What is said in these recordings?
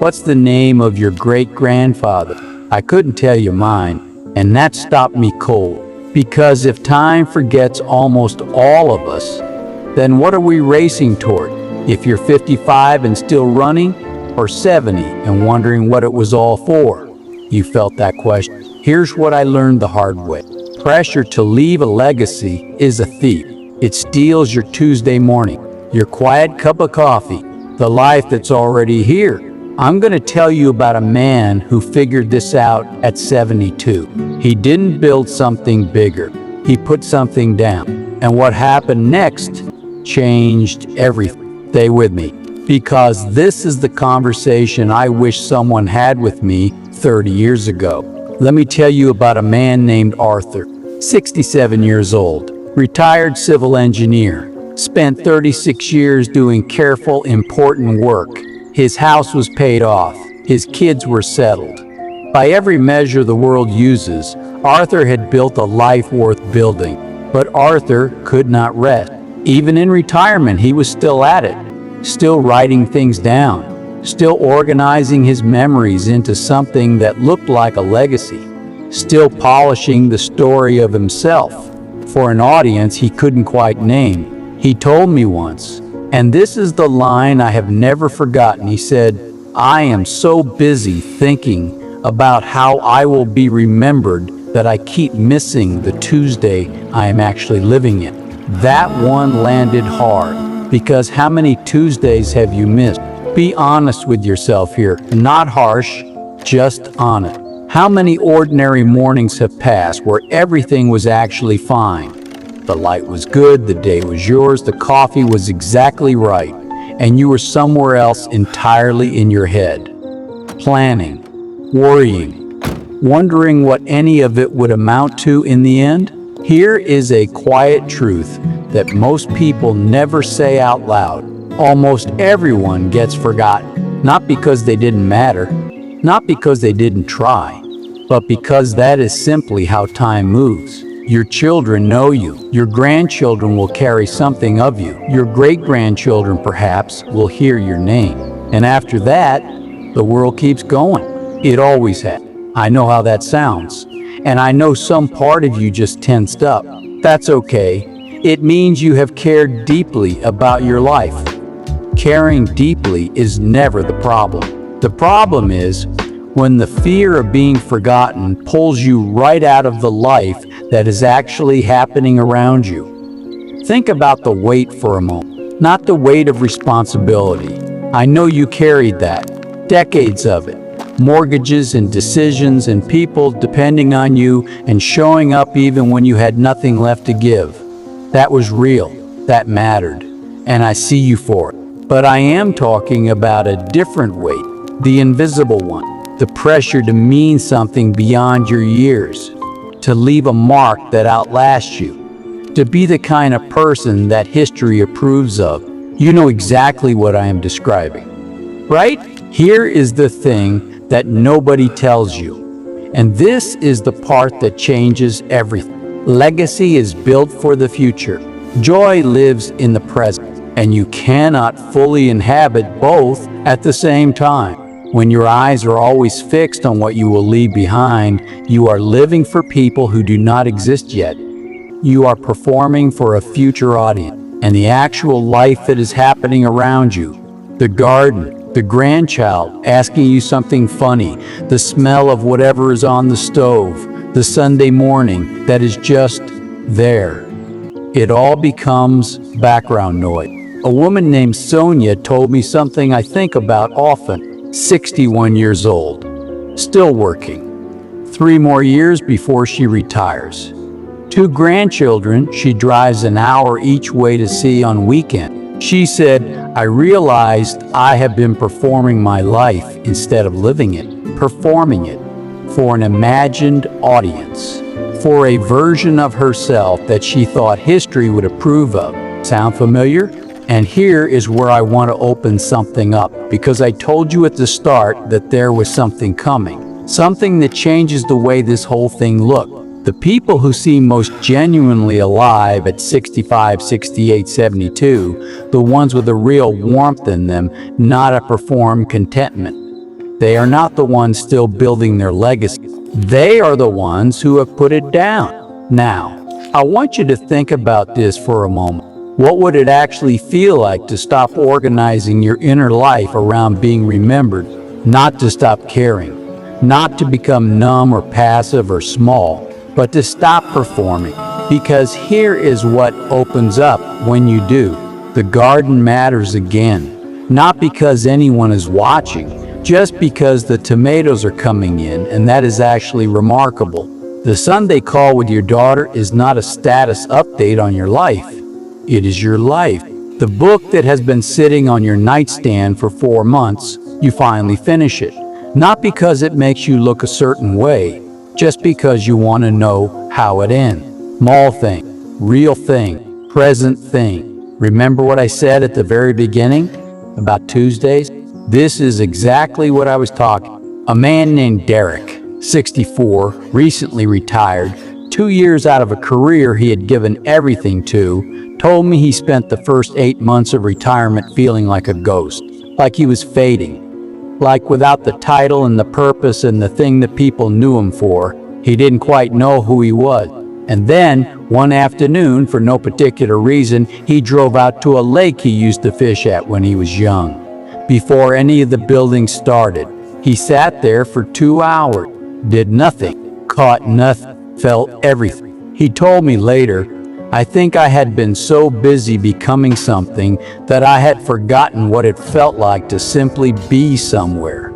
"What's the name of your great-grandfather?" I couldn't tell you mine, and that stopped me cold. Because if time forgets almost all of us, then what are we racing toward? If you're 55 and still running, or 70 and wondering what it was all for? You felt that question. Here's what I learned the hard way. Pressure to leave a legacy is a thief. It steals your Tuesday morning, your quiet cup of coffee, the life that's already here. I'm going to tell you about a man who figured this out at 72. He didn't build something bigger. He put something down. And what happened next changed everything. Stay with me, because this is the conversation I wish someone had with me 30 years ago. Let me tell you about a man named Arthur, 67 years old, retired civil engineer, spent 36 years doing careful, important work. His house was paid off. His kids were settled. By every measure the world uses, Arthur had built a life worth building. But Arthur could not rest. Even in retirement, he was still at it, still writing things down, still organizing his memories into something that looked like a legacy, still polishing the story of himself for an audience he couldn't quite name. He told me once, and this is the line I have never forgotten. He said, "I am so busy thinking about how I will be remembered that I keep missing the Tuesday I am actually living in." That one landed hard, because how many Tuesdays have you missed? Be honest with yourself here, not harsh, just honest. How many ordinary mornings have passed where everything was actually fine? The light was good, the day was yours, the coffee was exactly right, and you were somewhere else entirely in your head. Planning, worrying, wondering what any of it would amount to in the end? Here is a quiet truth that most people never say out loud. Almost everyone gets forgotten, not because they didn't matter, not because they didn't try, but because that is simply how time moves. Your children know you. Your grandchildren will carry something of you. Your great-grandchildren, perhaps, will hear your name. And after that, the world keeps going. It always has. I know how that sounds. And I know some part of you just tensed up. That's okay. It means you have cared deeply about your life. Caring deeply is never the problem. The problem is when the fear of being forgotten pulls you right out of the life that is actually happening around you. Think about the weight for a moment, not the weight of responsibility. I know you carried that, decades of it. Mortgages and decisions and people depending on you and showing up even when you had nothing left to give. That was real, that mattered, and I see you for it. But I am talking about a different weight, the invisible one, the pressure to mean something beyond your years, to leave a mark that outlasts you, to be the kind of person that history approves of. You know exactly what I am describing, right? Here is the thing that nobody tells you, and this is the part that changes everything. Legacy is built for the future. Joy lives in the present, and you cannot fully inhabit both at the same time. When your eyes are always fixed on what you will leave behind, you are living for people who do not exist yet. You are performing for a future audience, and the actual life that is happening around you, the garden, the grandchild asking you something funny, the smell of whatever is on the stove, the Sunday morning that is just there. It all becomes background noise. A woman named Sonia told me something I think about often. 61 years old, still working. 3 more years before she retires. 2 grandchildren she drives an hour each way to see on weekend. She said, "I realized I have been performing my life instead of living it, performing it for an imagined audience, for a version of herself that she thought history would approve of." Sound familiar? And here is where I want to open something up, because I told you at the start that there was something coming, something that changes the way this whole thing looked. The people who seem most genuinely alive at 65, 68, 72, the ones with a real warmth in them, not a performed contentment. They are not the ones still building their legacy. They are the ones who have put it down. Now, I want you to think about this for a moment. What would it actually feel like to stop organizing your inner life around being remembered, not to stop caring, not to become numb or passive or small, but to stop performing? Because here is what opens up when you do. The garden matters again, not because anyone is watching, just because the tomatoes are coming in, and that is actually remarkable. The Sunday call with your daughter is not a status update on your life. It is your life. The book that has been sitting on your nightstand for 4 months, you finally finish it. Not because it makes you look a certain way, just because you want to know how it ends. Small thing, real thing, present thing. Remember what I said at the very beginning about Tuesdays? This is exactly what I was talking. A man named Derek, 64, recently retired, 2 years out of a career he had given everything to, told me he spent the first 8 months of retirement feeling like a ghost, like he was fading, like without the title and the purpose and the thing that people knew him for, he didn't quite know who he was. And then, one afternoon, for no particular reason, he drove out to a lake he used to fish at when he was young. Before any of the buildings started, he sat there for 2 hours, did nothing, caught nothing, felt everything. He told me later, I think I had been so busy becoming something that I had forgotten what it felt like to simply be somewhere.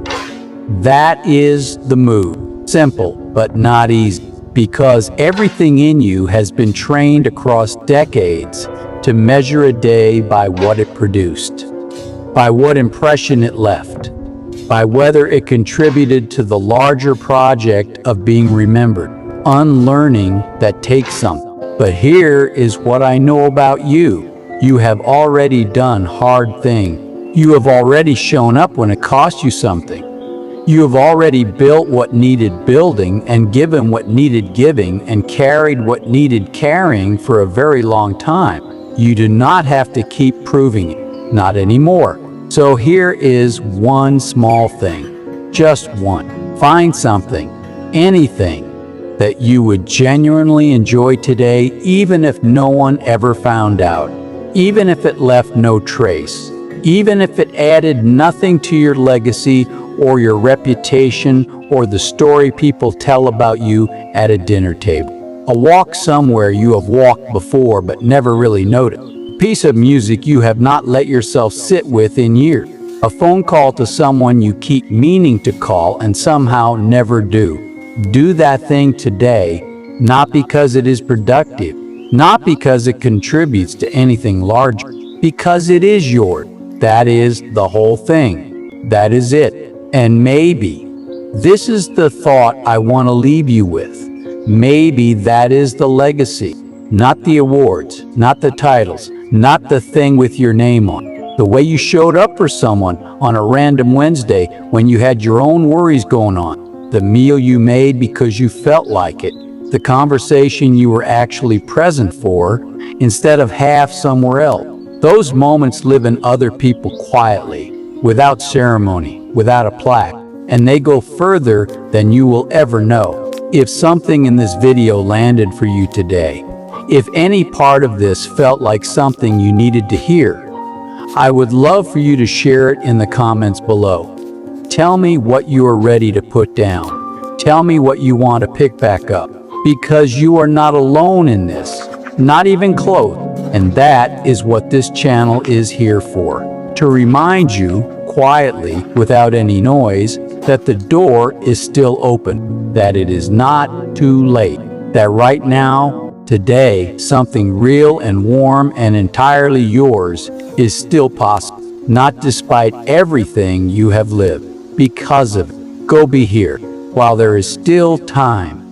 That is the move. Simple, but not easy. Because everything in you has been trained across decades to measure a day by what it produced, by what impression it left, by whether it contributed to the larger project of being remembered. Unlearning that takes something. But here is what I know about you. You have already done hard things. You have already shown up when it cost you something. You have already built what needed building and given what needed giving and carried what needed carrying for a very long time. You do not have to keep proving it, not anymore. So here is one small thing, just one. Find something, anything, that you would genuinely enjoy today, even if no one ever found out, even if it left no trace, even if it added nothing to your legacy or your reputation or the story people tell about you at a dinner table. A walk somewhere you have walked before but never really noticed. A piece of music you have not let yourself sit with in years. A phone call to someone you keep meaning to call and somehow never do. Do that thing today, not because it is productive, not because it contributes to anything larger, because it is yours. That is the whole thing. That is it. And maybe, this is the thought I want to leave you with. Maybe that is the legacy, not the awards, not the titles, not the thing with your name on. The way you showed up for someone on a random Wednesday when you had your own worries going on. The meal you made because you felt like it. The conversation you were actually present for instead of half somewhere else. Those moments live in other people quietly, without ceremony, without a plaque, and they go further than you will ever know. If something in this video landed for you today, if any part of this felt like something you needed to hear, I would love for you to share it in the comments below. Tell me what you are ready to put down. Tell me what you want to pick back up, because you are not alone in this, not even close, and that is what this channel is here for, to remind you quietly, without any noise, that the door is still open, that it is not too late, that right now, today, something real and warm and entirely yours is still possible, not despite everything you have lived, because of it. Go be here while there is still time.